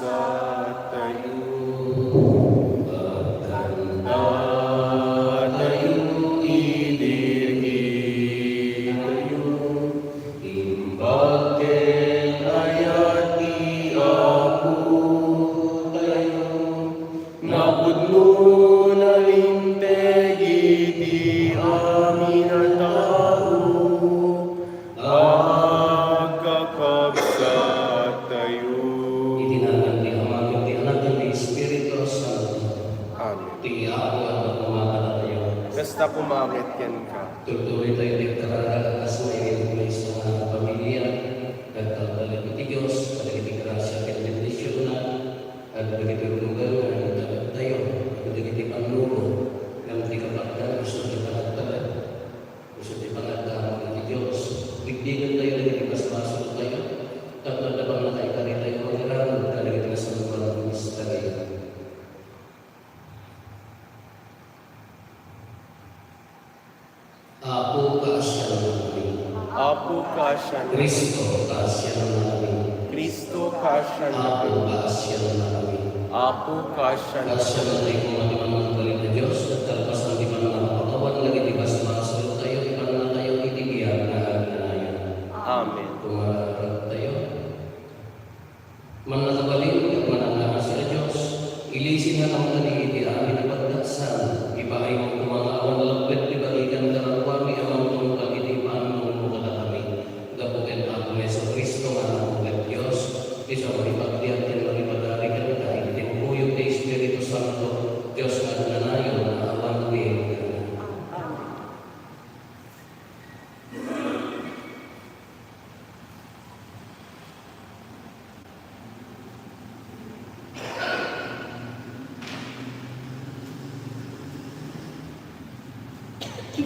tayo. Pagkanda tayo idirhi tayo. Imbaken ayat iapu tayo. Napudno na lintegi di amin ang tao. Agkakabsat tayo. Itinagan ni Ama, ni Anak, ni Espiritu Santo. Amen. Tiyago at pagmamahal tayo. Basta kumamit yan ka. Tuloy tayo deklarada atas mga Kristo nga pamilya, nagtatalag iti Diyos, kadagiti grasya ket bendisyon na, at kadagiti lugar nga nagtalag tayo, kadagiti panlulo, ng ti kapagdan, gusto ti panagtalag, gusto ti panagdamag iti Diyos. Bigdigan tayo dagiti basbaso tayo, tapos dabang na tayo kari tayo mag-aral, kadagiti nga sa lugar ng misteryo. Apo kaasya namin. Apo kasya na. Kristo kaasya namin. Kristo kasya na. Apo kaasya namin. Apo kasya na. Kaasya namin kung matiman ng galing na Diyos at kalpas ng di man napakatawan lagi di basbaso tayo, ipan na tayo itigyan na aganayan. Amen. Kumararap tayo. Manakabalin at manangahan sa Diyos. Ilisin na ang kanigiti amin na pagdaksan. Ipahay mo kung mga awan lapit, ibalikan ka ng kami amang tungkol iti paanong mo ka kami. Gapukin ako na sa Kristo nga ang mga Diyos. Isa maripagdiyan din maripadari ka na dahil tinupuyog kay Espiritu Santo. Diyos nga nanayon na awan din.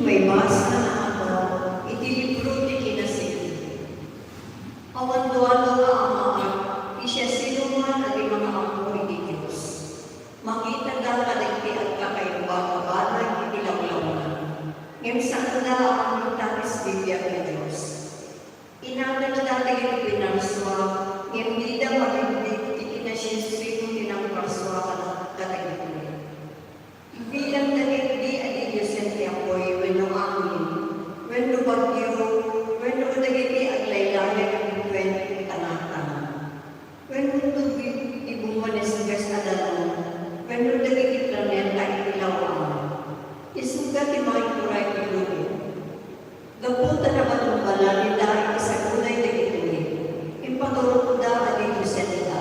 May basa na ako, iti libro di kinasili. Awan doon nga ama, isya sinuman at mga ampo iti Diyos. Makita ka kaligti at kakayabang iti lawlawan. Ngayon sa kanda ang lutaris bibiyag ni Diyos. Inagal dati iti pinarswa, ngayon di na mabimbig iti kinasinsipin tinangparswa katagipin. Bilang dagit di adi Diyos ang tiyapoy, wenno amin, wenno bagyo, wenno dagiti aglaylayan ang buen tanatan. Wenno tubig ibumanes gas adalan, wenno dagiti planeta itilawaan. Isugat ti mga ituray iluwi. Gaputa na matumbalan dahil isa kunay dagiti. Ipaturok da adi Diyos ang ida.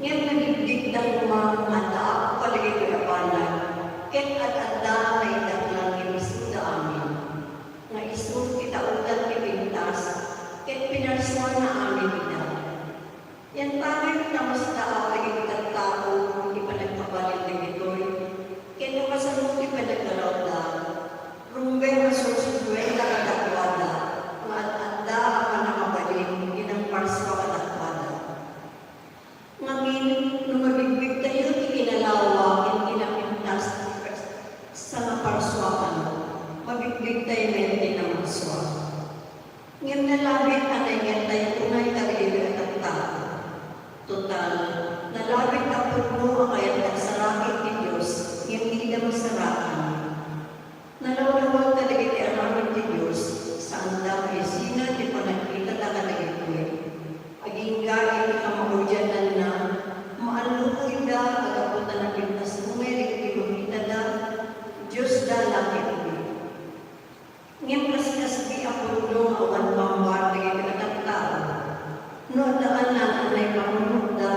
Ngayon nagigdig na mga mata ako palagay ko napanan. Ket at anda na idaklang imisuda amin. Nga isut kita ulan ipintas, ket pinarsuan na amin ida. Yan tayo namusta ako nagigitag tao, hindi pa nagkabalin ng ito'y. Ket nung kasanong di pa nagkarawda, rumbe masursuduin na kadakwada, nga at anda ako nakabalin, inang parswa kadakwada. Ngamin, nung mabigbig tayo, ikinalawa, ikinapintas, sa naparswakan, mabigbig tayo mente na marswa. Ngayon nalabit na nangyat tayo unay tarili at tao. Total, nalabit na puno ang kayat nagsarakit ni Diyos, ngayon hindi na masarakan. Nalawlawag talaga ti aramin ni Diyos, sa andang resina di panagkita talaga ito'y. Aging gaya ni kamahudyanan na, maalukoy da, agaputan na pintas mo ngayon, ikimumita da, Diyos da langit ni. Ngayon kaskas di ako nung awan pambar na kinakatao. No daan na anay pamumugda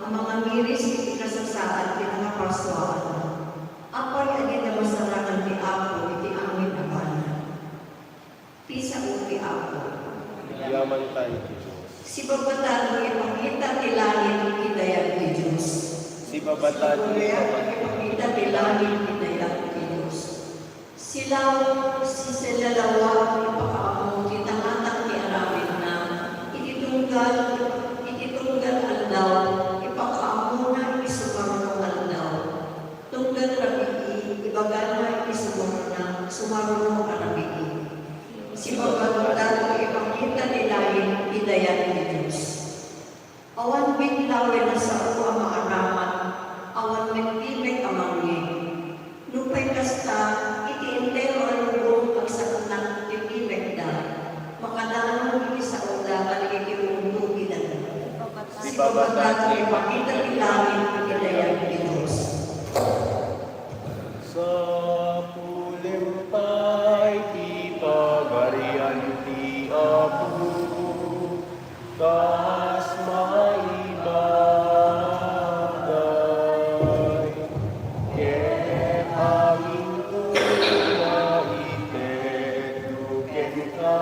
ang mga miris iti kasasaan pinakapaswaan. Apoy agad na masarakan ti ako iti amin abana. Pisa uti ako. Yaman tayo ni Diyos. Si babatan mo ipakita ti langit iti dayag ni Diyos. Si babatan ni Ipakita ti langit iti dayag ni Diyos. Silaw, si Selalawa, ipakaamo, kitangatak ni Aramid na, ititunggal aldaw, ipakaamo na isumarunong aldaw. Tunggal rabii, ibagal na sumarunong rabii. Si Babalutan, ipakita ni langit, idayag ni Diyos. Awan Awan biglawen na sa uwa maaraman, awan magtimek amangin. Lupay kasta, iti entero ang lubong ang saknang titimek da. Makadaan mo iti sa uda, kaligigimong ginan. Si babatat ni pakita ilangin, ilayang ni Diyos. Sa pulimpay, ti pagarian ti Apo, kas maibagay, ken aming tula itetuken ka.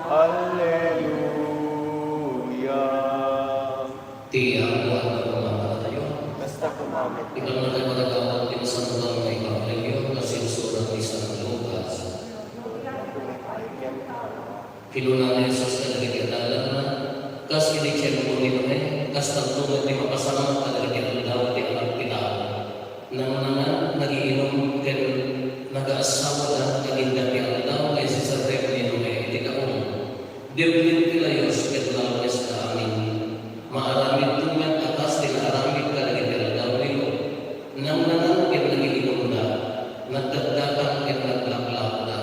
Alleluia. Tiang buat pemakaran tayo. Basta kumamit. Ikaw na tayo magagawag din sa mga may Evangelyo kasi surat ni San Lucas. Kinunan ni Jesus ka nagkikitalan na kas kinikchen po ni Noe, kas tagtungod ni mapasama ka nagkikitalan di anak kita. Nang naman nagiinom ken nag-aasawa na kaginda ni Aldaw kay si San Rep ni Noe iti kaong. Diblit kilayos ket lawes ka amin. Maaramid tumat atas tinaramid ka nagkikitalan nilo. Nang naman ken nagiinom na, nagdagdagan ken naglaklak na,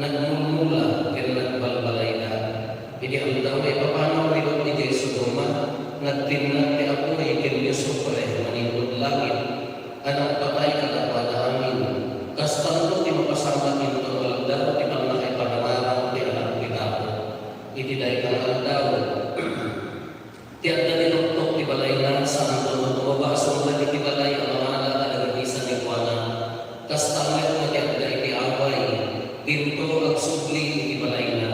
nagmumula ken nagbalbalay na. Idi Aldaw ay papanaw nilo ni Jesus Roma, nagtinag ti apoy ken Yusufre maningkod langit. Anang patay ka na pada amin. Kas tanto ti mapasama kinto Aldaw, ti pangakay panangarang ti anak kita. Iti day kang Aldaw. Ti adda tinuktok ti balay na sa anto tumabasong na ti balay ang mga nagagisa ni Juana. Kas tangit na ti adda iti away. Dinto ang subli ti balay na.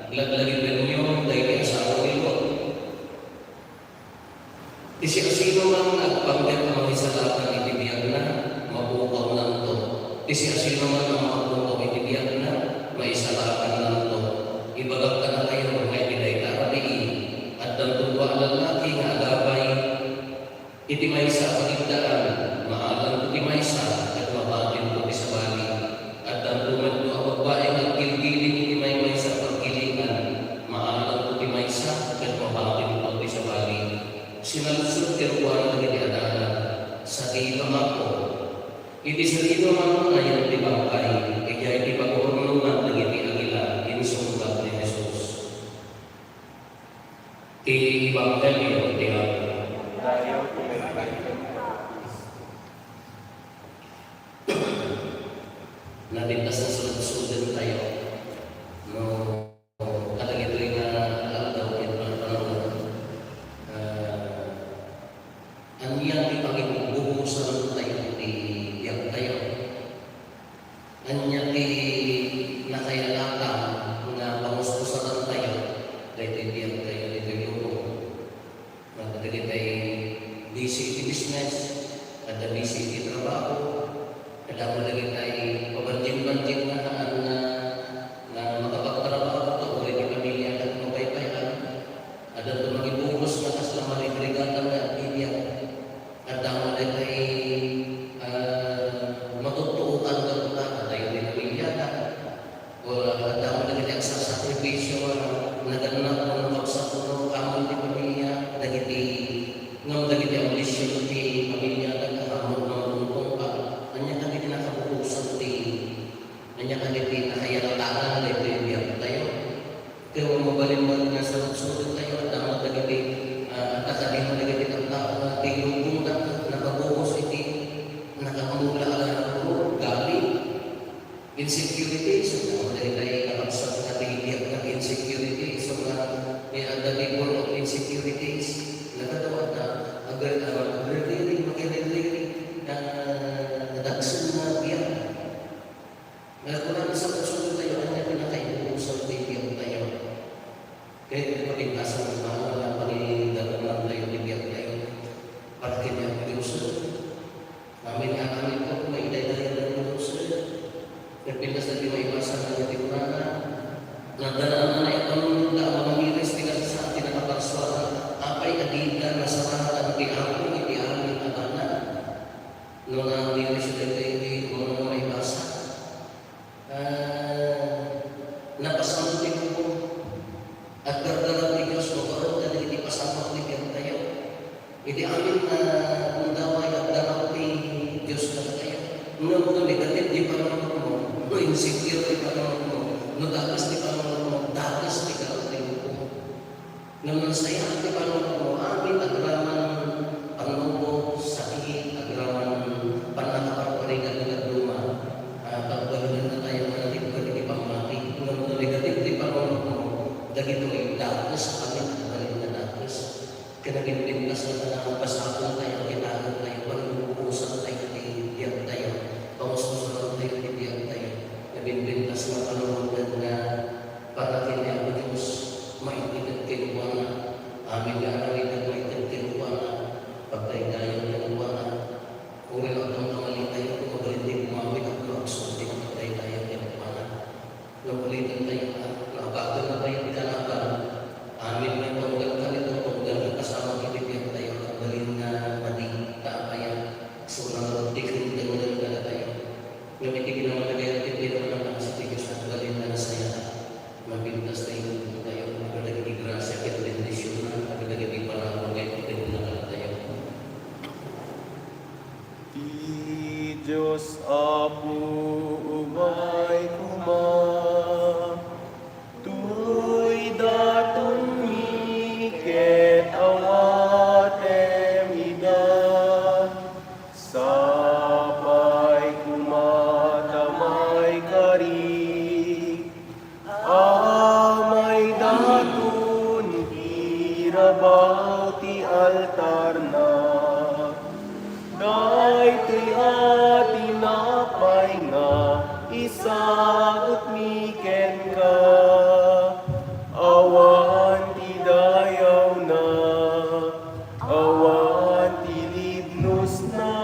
Laglagin benyo day ti asawa ni Lot. Ti sino man nagpanggap ang mga isalatan iti biyag na, mabukaw lang to. Ti sino man ang mabukaw iti biyag na, maisalatan lang to. Ibagak ka na kayo, may biday karatiin. At ang tuwa lalaki nga agabay, iti maysa pagigdaan, maalam iti maysa, at mabatin ko ti sabali. At ang tumadlo ang babae nga gilgiling iti maysa paggilingan, maalam ko ti maysa, at mabatin ko ti sabali. Sinalusot kiruan ng iti adalan, sa ito ako. Iti sa ito ako ngayon ti bangkay, kaya iti pag-urunungan ng iti agila, insunggat ni Jesus. Ti Evangelyo ti Apo. Tayo kumipay. Natintas na sulod-sulod tayo. No, katang ito yung aldaw ito ang panahon. Ang iyang ipaging buhusan tayo di iyang tayo. Ang iyang nakayalaka nga pangustusan tayo dahil iyang tayo dito yung magdagit ay busy business, ada busy trabaho, ada mo lagi tayo pabanjing-banjing na makapagtrabaho to ulit yung pamilya at mapaypayan. Ada ito magibuhos na kas na maribrigatan na pamilya. At ang mga ay matutuutan ka ito na tayo din pamilya na. O at ang mga ay sa sakripisyo na ganap ng magsapuno kamon di pamilya. Dagiti ngam dagiti ang lisyon di pamilya na kamon ng lumpong pa. Anya kami nakabuhusan di. Anya kami nakayalataan na ito yung biyak tayo. Kaya mabalin-balin nga sa sulod tayo at ang dagiti at kasali mo dagiti ang tao na tingulong na nakabuhos iti nakamula ang gali insecurity so na dahil nakapsat na tingilyak na insecurity so na ang dalibon of insecurities nakatawa na agad-agad makilili na nadagsan na biyak nagkulang sa sulod tayo ang pinakaibuhusan na biyak tayo kaya ito patiglasan ng mga na paninidalang tayo ni biyak tayo para kanya Diyos namin nga kami po may idaya ng Diyos nagpintas na di maiwasan ng ating unana nagdanaan na ipanunod na ang mga miris nila sa ating nakaparswara apay adida na saratan di ako iti amin abana nung ang miris na ito mga maibasa napasamutin ko At dardaran ni Diyos mo karon na iti pasama ni tayo. Iti amin na kung daway at daraw ni Diyos na tayo. Nga mo negative di panahon mo, no insecure di panahon mo, no dagas di panahon mo, dagas di karating mo. Naman saya di panahon mo, amin agraman panlubo, sakit, agraman panakaparingan ng luma. Pagbalunan na tayo na natin ko di pamati. Nga mo negative di panahon mo, dagito ay dagas, amin agraman na dagas. Kinaginpintas na pasapon tayo, kitagan tayo, panlubusan tayo, tiyag tayo, pangususunod tayo, tiyag tayo. Nabinpintas na panungan na patakin niya ako Diyos, maititid kinuwana, amin na arawitan maititid kinuwana, pagtay tayo kinuwana, kung ilang itong kamali tayo, kung mabalindi kumawit at luaksunod, pagtay tayo kinuwana. Napulitan tayo, nakabagal na tayo, ikalaban, amin na tunggal ka nito, tunggal na kasama kitipiyag tayo, at balin na mati, kaapaya, so nangarotik, tunggal na tayo. Yung itigil naman na kaya titira naman ang sa Diyos at balin na nasaya, mapintas tayo tayo, nagalagay grasya, kaya bendisyon na, nagalagay parang kaya titira na tayo. Ti Diyos Apo umay kuma, tuy daton miket awatem ida, sapay kumatamay kari, amay daton irabaw ti altar na. Daytoy atinapay nga, isagot miken ka. Awan ti dayaw na, awan ti libnos na.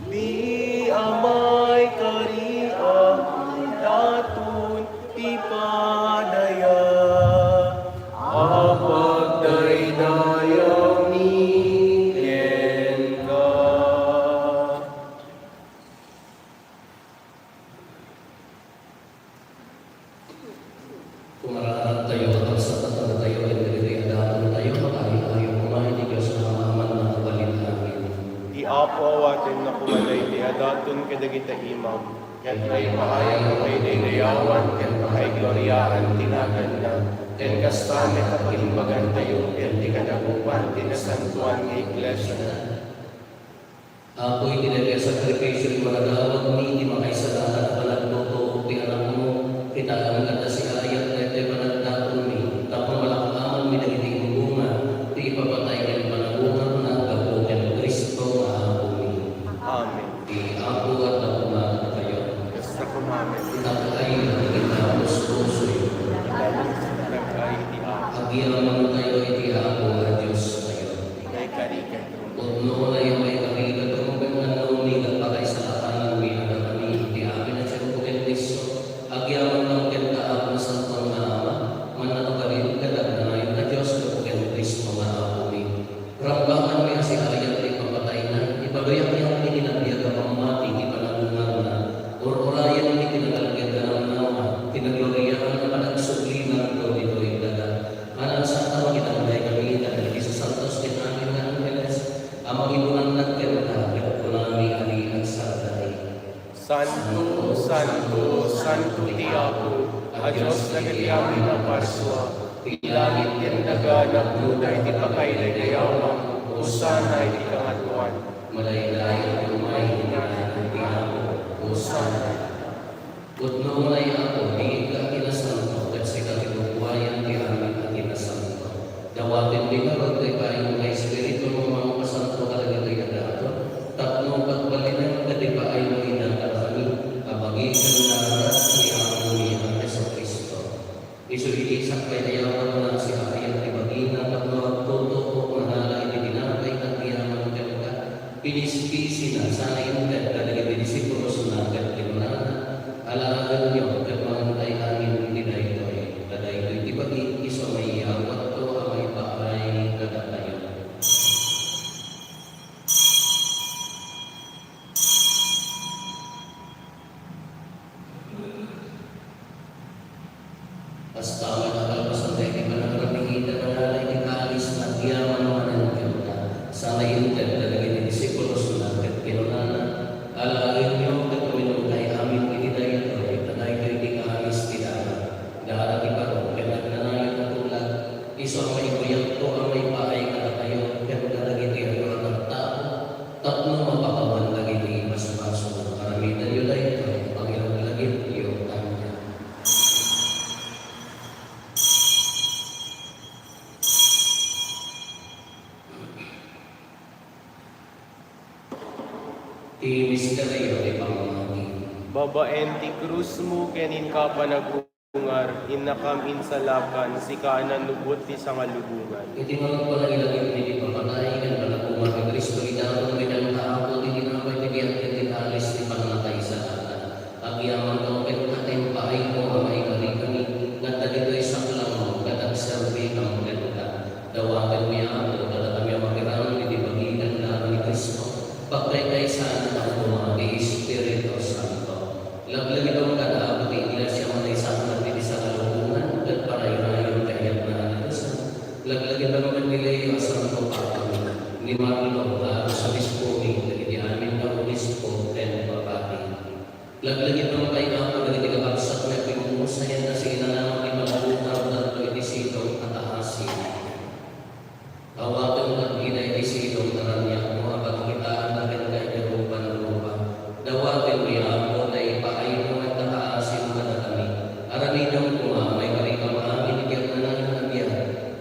Di amay kariang daton ti padaya. Apag daydayaw ni Kumarahan tayo at sa tatang tayo ay nililiadaan tayo makahihayo kumain ni Diyos na maaman na kabalin namin. Di apo awatin na kumalay di adatun kadagita imam. Ken ay mahayang kay daydayawan, ken mahay gloryaan tinagan na. Ken kastame kapagimbagan tayo, ken di kadagupan, tinasantuan ng iglesia na. Ako'y tinagay sa sakripisyo yung mga dawag ni, di makaisalahan at panagluto, ti anak mo, kitaang kata si ayat na ito'y panagdapon mi, tapong malakaman mi nagiting bunga, ti ipapatay ng panabungan na gabukin Kristo maapo mi. Amen. Di ako at nakumaan na kayo. Basta kumamin. Nagkay na kitapos puso'y. Nagkay di apo. Agiyaman tayo iti ako at Diyos tayo. May karikan. Udno na yung may karigat rumbang na lumigat pa kay sa lakanan mi na kami iti amin at siya bukin Kristo. Agyaman ng kenta ako sa itong naama, manatugarin kadag na ngayon na Diyos na bukin Kristo nga ako mi. Rambakan mi si ayat ay papatay na, ipabayak niya ang ininagbiag ang mamati, ipananungan na, or-orayan ni kinagalagyan ka ng nawa, kinagloriyahan na panagsugli ng ito ito'y daga. Manan sa tawag itanday kami, dahil sa santos din amin na Angeles, ang Panginoon nagkenta, at kunami ani at sarday. Santo, Santo, Santo ti Apo, a Diyos na gatiyamin ng parswa, ilangit yan daga na buday ti pakailay dayawang, usana iti kangatuan. Malaylay at umay hinihan ti Apo, usana. Utno malay ako, hingin ka kinasanto, at sila tinubuhayan ti amin at kinasanto. Dawatin di karot ay paing mga espiritu mo mga pasanto kalagagay na dato, tapno pagbalinan ka di pa ay mga kami, abagitan na aras ni Apo ni ang Yesu Kristo. Isuliisak kay dayawan na si ayat ni bagina, tapno at toto o mahalay ni dinapay at niyaman ka ka, pinispisi na sana yung kadagay ni disipulos na kadlimunana, alagan niyo at mangantay amin ni daytoy, kadaytoy di bagi iso may yawat to amay paay kadatayo. Basta may nakalpasan Kristo ang may kuyat ko, ang may paay ka tayo, kaya dalagin kayo ang tao, tapno mapakawan lagi ni mas-maso ng karamitan yun na ito, Panginoon lagin iyo kanya. Timis ka tayo ay pangmati. Babaen ti krus mo kenin ka panagungar, inakam insalakan, si kaanan lubot ti sangalubungan. Iti mga panagilagin ni papatay, kan panagungar ni Kristo, idamon may ng tao, tinapay ti biyak tinalis ni pangatay sa atin. Agyaman ka ang pagkating pahay mo, ang may kami, ngata dito'y saklang mo, katagsabi kang maganda. Dawagan mo yan ako, kada kami ang makirang, hindi magigan na ni Kristo. Pagkay saan ang tumagi, Espiritu Santo. Laglagin ang kadaabot, iglesia mo na isang natin sa kalungan, at parayon-ayon kaya't na nalasan. Laglagin ang manilay, Santo Papa, ni Marlo, sa bispo, ni amin na obispo, and papati. Laglagin ang kayo ako, nagigagabsak na pinumusayan na sila naman ni Magalutang at Loidisito at Ahasin. Awakan ng Ginay-Disito na niya, mga pagkitaan na rin kayo rupa-rupa. Dawagan niya ako na ipaayon mo at nakaasin na kami. Araninang kuma, may karikamaangin, ikiyak na lang ang biyan.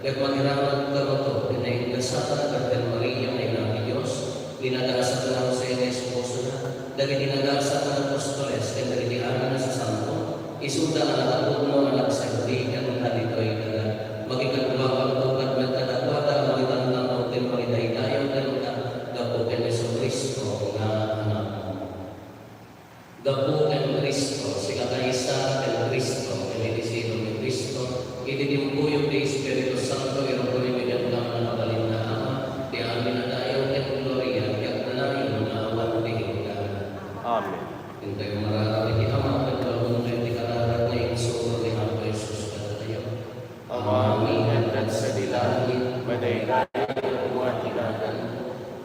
Kaya't maghiraman ka mo to, pinagdasatan ka ng Maria, ay ng Diyos. Dinagasa ka na sa iyong esposo na. Dahil dinagasa ka ng Apostoles, kaya nagitianan na sa Santo. Isuda ang nakapod mo, anak sa hindi, ang halito'y kagat. Magkikagumapang tukat, magkadagwata, magitandang hotel, magitaydayaw, gapukin ni Kristo na anak mo. Gapukin Kristo, si kakaisa kay Kristo, kinidisito ni Kristo, ititimpuyog ni Espiritu Santo, irokunin mo niya ang nabalin na ama, di amin na tayo, kay Gloria, kaya na namin na awan ni Hinggan. Amen. Hintay mo mararami ni Ama, at kalabong kayo di kararat na insuro ni Ama Jesus ka tayo. Ama amin at sa dilangit, madaydayan ang buwan tinagan.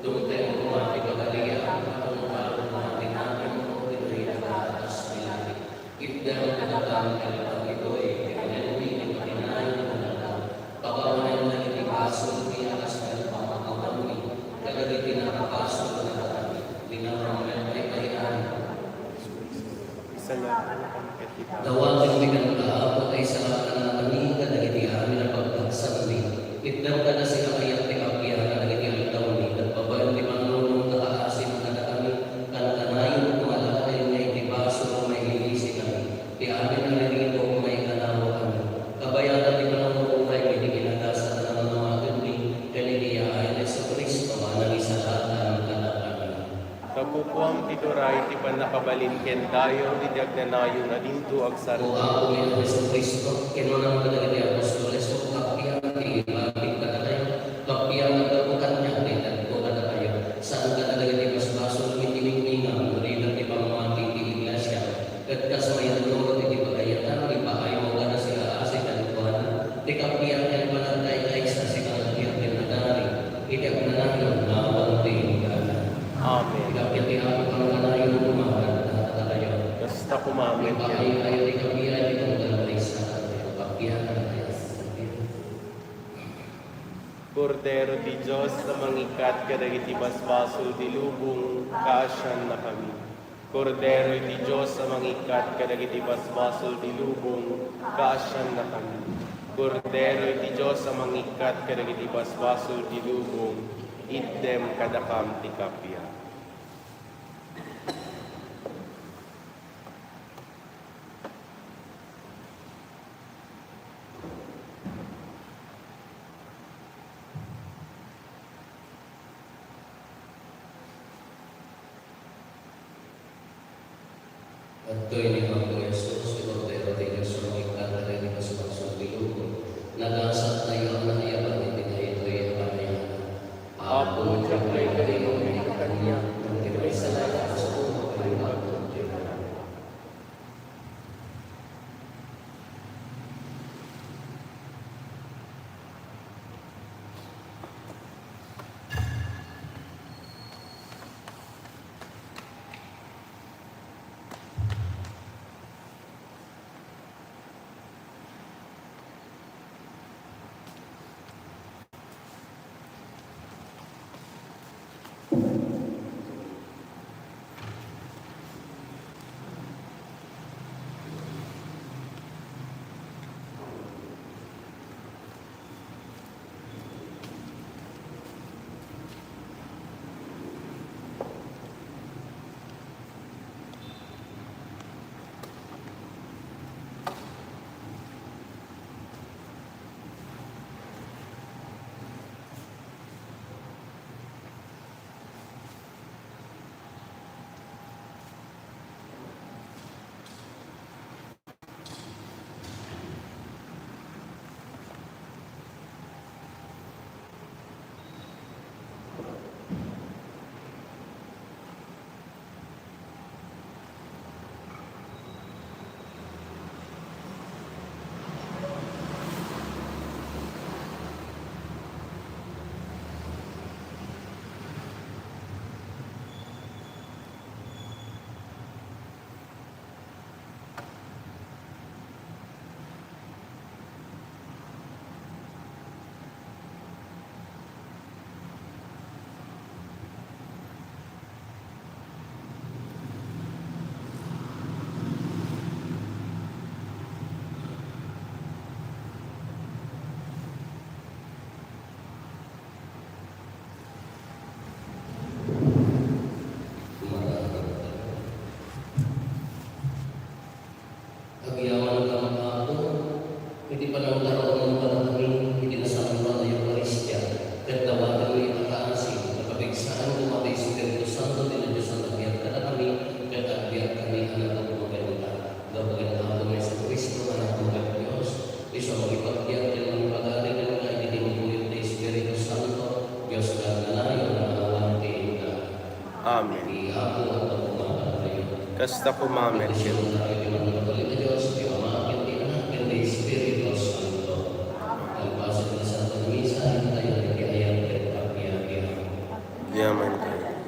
Dumutay mo kumati ka kaliya, at umalo mga tinagan mo, ito'y nakatas nilari. Itdang kanatang kalabang ito'y, pinanumi ni patinayan mo na lang. Pakawanan na itipaso, piyakas na pamakawan ni, kagagiti na kapaso na kami, dinaraman ay kayan. Isa lang ang pangkatita. Dawagan mi ng kaapot ay sa na kami ka nagiti amin ang pagpagsan ni. Itdaw ka na sila kaya't tikapya ka nagiti ang taon ni. Nagpabayan di manunong nakaasin ka na kami. Kanakanayon kumalakay niya itibaso kung may hilisi kami. Di amin ang nalito kung may kanawa kami. Kabayanan di manunong kay may ginagasa na mga kundi. Kaniliya ay sa Kristo ang isalaan ka na kami. Kapupuang tituray, ti panakabalin ken dayo, di dagnanayo na dinto O agsarto. ako ni Jesu Kristo, kinunang ka nagiti apostoles o kapiyang ti ibabig ka na kayo. Kapiyang nagkabukan niya, tinagbukan na kayo. Saan ka talaga di basbaso, lumitiling-lingang, nulilang di pamamati ti iglesia. Katkasmayan loro ti pagayatan, ipaay mo ka na sila asik ang kuhan. Di kapiyang yan panagkay kaisa si kalagyan tinagari. Itiyak na namin na awang ti hingganan. Amen. Kapiyang ti ako kang kanayon umahan na tayo. Basta kumamin yan. Ayaw di kami ay itong dalaway sa kapiyan na tayo sa sabihin. Kordero di Diyos na mangikat kadagiti basbaso di lubong, kaasyan na kami. Kordero di Diyos na mangikat kadagiti basbaso di lubong, kaasyan na kami. Kordero di Diyos na mangikat kadagiti basbaso di lubong, iddem kadakam ti kapya. At ito'y ni Panginoon Yesus, si Cordero de Dios, ang ikatala ni Paspaso Bilugo, nagasat na iyong nahiyapan, hindi na ito'y kanayanan. Apo, Diyak ay kayo may kanya, ng tinay sa lahat sa buong kalimutan. Kasta kumamet. Siya ang tawag ng mga kapatid na Diyos,